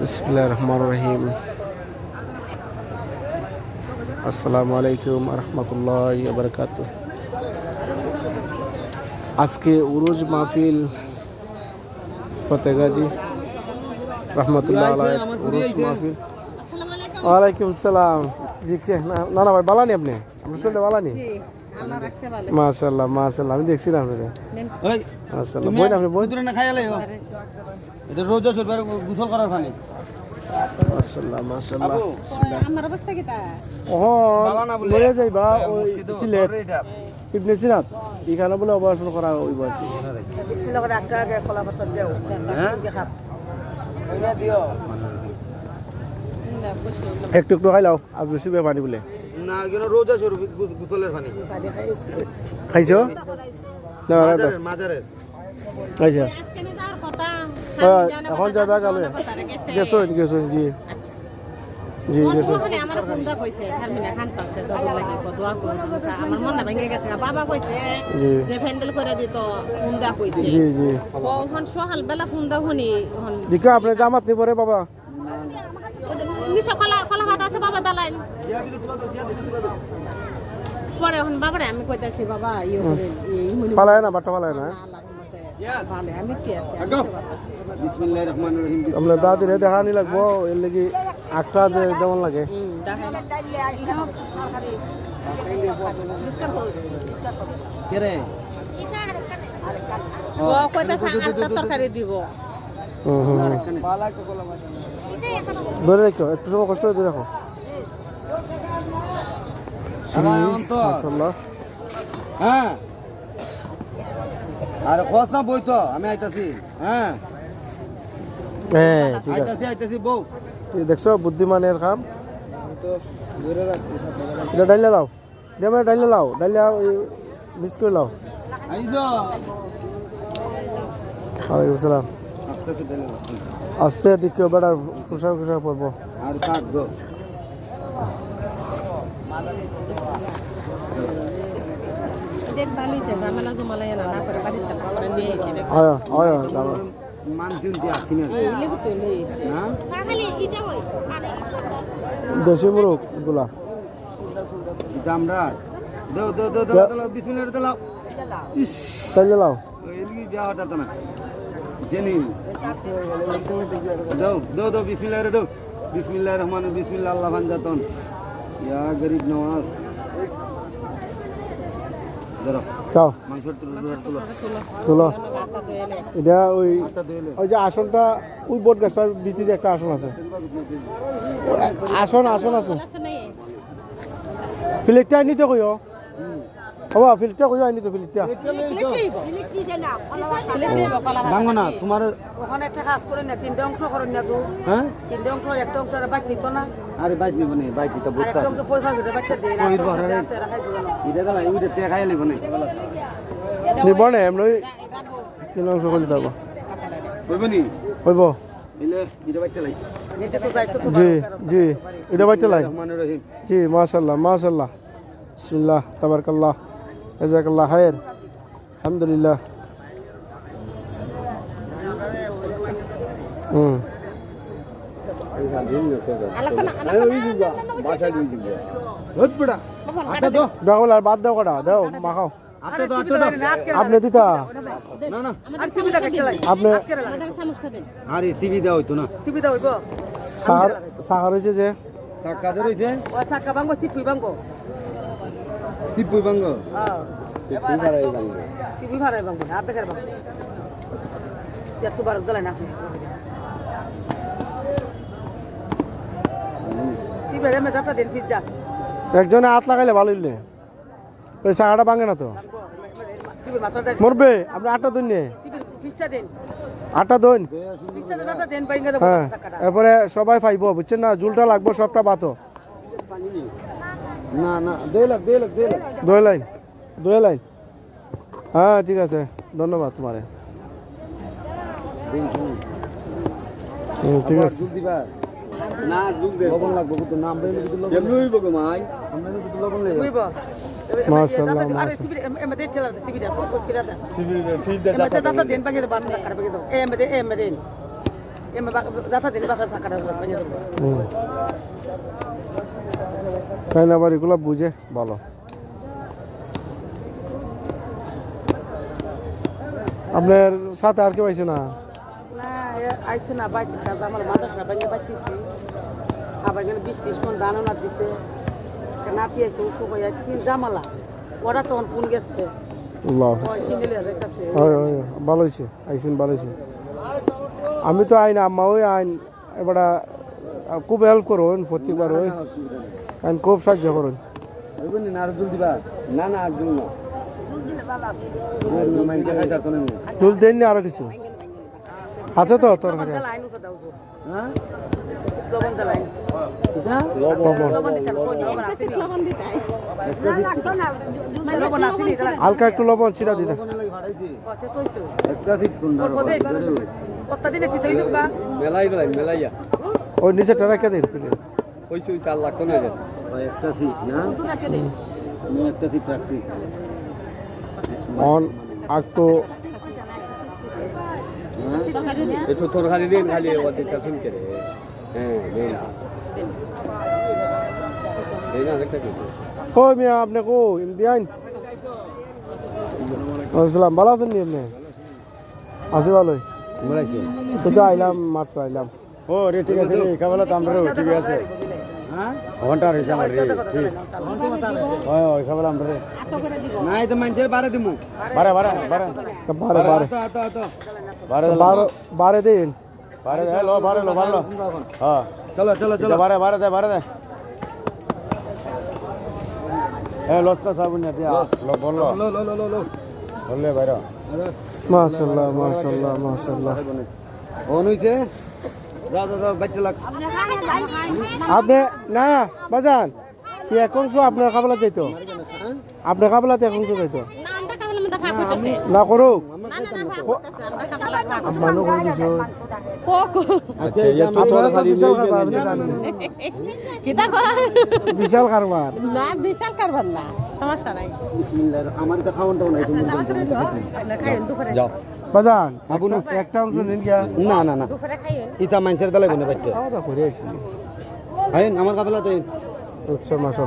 বিসমিল্লাহির রহমানির রহিম। আসসালামু আলাইকুম রহমতুল্লাহি ওয়া বারাকাতুহু। আজকে উরুজ মাহফিল ফতেগাজী রহমতুল্লাহ আলাইহি উরুজ মাহফিল। ওয়ালাইকুম আসসালাম। জি কে না না ভাই বালানি আপনি আপনার শরীরে বালানি? মাশাআল্লাহ মাশাআল্লাহ, আমি দেখছিলাম আপনারে। মাশাআল্লাহ বই না আপনি বই দূরে না খাইলে এটা রোজা সরবার গোসল করার পানি। মাশাআল্লাহ মাশাআল্লাহ। আমার অবস্থা কিটা ওহ বালানা বলে লয়ে যাইবা ওই সিলেট ইবনে সিরাত এখানে বলে অপারেশন করা হইব আর কি। বিসমিল্লাহ করে আগে কলা পাতা দাও হ্যাঁ খাপ ওইটা দিও না খুশি একটু একটু খাইলাও আর বেশি বে পানি বলে না এগুলো রোজা শুরু গোসলের পানি খাইছো না মাজারের খাইছো আজকে না যাওয়ার কথা এখন যাবা গেল গেছো গেছো জি জি গেছো। ওখানে আমার ফোনটা কইছে শারমিনা খানতাছে দোয়া লাগি দোয়া করুন আমার মন না ভেঙে গেছে বাবা কইছে যে ফ্যান্ডেল করে দিত ফোনটা কইছে জি জি কোন সকাল বেলা ফোনটা শুনি দিকা আপনি জামাত নি পরে বাবা নিচে কলা কলা ভাত আছে বাবা দালাই পরে এখন বাবারে আমি কইতাছি বাবা ইয়ে করে পালায় না বাটা পালায় না ভালো আমি কি আছে বিসমিল্লাহির রহমানির রহিম। আপনার দাদিরে দেখানি লাগবো এর লাগি আটটা যে যেমন লাগে কে রে ও কইতাছে আটটা তরকারি দিব ধরে রাখো একটু সময় কষ্ট করে ধরে রাখো। মাশাআল্লাহ। হ্যাঁ আরে খোঁজ না বই তো আমি আইতাছি। হ্যাঁ হ্যাঁ ঠিক আছে আইতাছি বউ তুই দেখছো বুদ্ধিমানের কাম। তো ধরে রাখছি এটা ডাইলে লাও দেমে ডাইলে লাও ডাইলে মিস করে লাও। আইজো ওয়ালাইকুম সালাম। আস্তে আস্তে দিলে আস্তে দেখিও বেড়া খুশা খুশা পড়বো। আর কাট দো দেখ ভালোই আছে ঝামেলা জমালাই না না করে বাড়িতে না করে নিয়ে এসে দেখ আয়া আয়া দাও মান দিন আসছি না এই লেগু তো নিয়ে এসে না খালি ইটা হই দেশি মুরগ গুলা দামরা দাও দাও দাও দাও দাও বিসমিল্লাহ দাও ইস ডাইলে লাও এলগি বিয়া হঠাৎ না জেনি দাও দাও দাও বিসমিল্লাহ রে দাও বিসমিল্লাহির রহমানির বিসমিল্লাহ আল্লাহ ভাঞ্জাতন ইয়া গরিব নওয়াজ ধরো খাও মাংস তুলো তুলো আটা দইলে এটা ওই আটা দিলে ওই যে আসনটা ওই বোট গাছটার ভিতরে একটা আসন আছে। আসন আসন আছে আছে নাই ফিলেটটা নিতে কইও বাবা ফিলেটটা কইও আইনি তো ফিলেটটা ভাঙো না তোমার ওখানে একটা কাজ করে না তিনটা অংশ করেন না তো হ্যাঁ তিনটা অংশ একটা অংশ বাইক নিত না আরে বাইক নিব নি বাইক দিতে আর বুঝতা একটা অংশ পয়সা দিতে বাচ্চা দিয়ে শহীদ বহরে ইদে দাও ইদে তে খাই লিব নি নিব না এমনি তিন অংশ করে দেবো কইব নি হইব। ইলে ইদে বাইতে লাই এটা তো দায়িত্ব তো জি জি এটা বাইতে লাই রহমানির রহিম জি মাশাআল্লাহ মাশাআল্লাহ বিসমিল্লাহ তাবারাকাল্লাহ জাযাকাল্লাহ খাইর আলহামদুলিল্লাহ। বাসা দিয়ে দিব হত বড়া আটা দাও দাও আর বাদ দাও কটা দাও মাখাও আটা দাও আটা দাও আপনি দিতা না না আর সিবিটা কাটলাই আপনি আমাদের সামুসটা দেন আরে টিভি দাও হইতো না সিবিটা হইব সাহার সাহার হয়েছে যে টাকা ধরে হইছে ও থাকা বাঙ্গো সিপি বাঙ্গো টিপুই বাঙ্গ হ্যাঁ টিপুই ভাড়াই বাঙ্গ সিপি ভাড়াই বাঙ্গো আর দেখার বাঙ্গো এত বার গলাই না সিপি রে মেটা দেন পিজ্জা একজনে হাত লাগাইলে ভালো হইলে ওই সাহাটা ভাঙে না তো সিপি মাথা দেন মরবে আপনি আটটা দিন নিয়ে সিপি পিজ্জা দেন আটটা দিন পিজ্জা দাদা দেন বাইঙ্গা দেবো হ্যাঁ টাকাটা এরপরে সবাই পাইবো বুঝছেন না জুলটা লাগবো সবটা বাতো না না 2 লাখ 2 লাখ 2 লাখ দুই লাইন হ্যাঁ ঠিক আছে ধন্যবাদ তোমারে ঠিক আছে দুধ দিবা না দুধ দে লবণ লাগবে কিন্তু নাম বলে কিন্তু লবণ কেমন হইব গো মাই আমরা কিন্তু লবণ লই হইব মাশাআল্লাহ আরে মাশাআল্লাহ সিপি এমদে ঠেলা সিপিটা কত কিরা দা ফির দে এমদে দাদা দেন বাইঙ্গা বাদ না কাটবে দাও এমদে তাই না, আবার এগুলো বুঝে ভালো। আপনার সাথে আর কেউ আইছে না? আইছে না, বাইতে কাজ আমার মাদ্রাসা ভেঙে বাইতেছি, আবার এখানে 20-30 মন দানা না দিছে, নাতি আছে উসু হয়ে তিন জামালা, ওরা তখন ফোন গেছে আল্লাহ, সিঙ্গেলে রেখেছে। ভালো হয়েছে, আইসেন ভালো হয়েছে। আমি তো আইন আম্মা ওই আইন এবার খুব হেল্প করুন প্রত্যেকবার, ওই আইন খুব সাহায্য করুন। না আর জল দিবা? না না আর জল না, জল দেন না আরো কিছু আছে তো তরকারি আছে? হ্যাঁ হালকা একটু লবণ ছিটা দিতে। ওই নিচে রেখে দিন একটা সিট না, আমি একটা সিট রাখছি। অন একটু একটু তরকারি দিন খালি, ওটা শুন করে। হ্যাঁ কই মিয়া আপনি কো ইমতি আইন আসসালাম, ভালো আছেন নি আপনি? আছি ভালোই, তো আইলাম মাত্র আইলাম। ও রে ঠিক আছে রে, কাবলা তো আমরাও ঠিক আছে। হ্যাঁ ঘন্টা রইছে আমার রে, ঠিক হয় ওই কাবলা আমরা রে নাই তো মানজের বারে দিমু, বারে বারে বারে বারে বারে বারে বারে দিন, বারে লো বারে লো বারে লো। হ্যাঁ চলো চলো চলো, বারে বারে দে বারে দে। এ লস্তা সাবুন দিয়া লো বললো লো লো লো লো বললে বাইরে। মাশাআল্লাহ মাশাআল্লাহ মাশাআল্লাহ। ফোন হইছে, যাও যাও যাও বাইতে লাগ। আপনি না বাজান কি এখন শো আপনার কাবলা যাইতো? আপনার কাবলাতে এখন শো যাইতো না করুক মানুষ করে দিছো। আচ্ছা এই যে আপনারা তো বিশাল কারবার, আপনি জানেন। বিশাল কারবার না, বিশাল কারবার না, সমস্যা নাই। বিসমিল্লাহ, আমার তো খাওয়ানটাও নাই তুমি যাও বাজান আপনি একটা অংশ নিন গিয়া। না না না, ইতা মানছের দালে বনে বাইতে খাওয়া দাওয়া করে আইছি। আইন আমার কাবলা তো আচ্ছা মাশাআল্লাহ।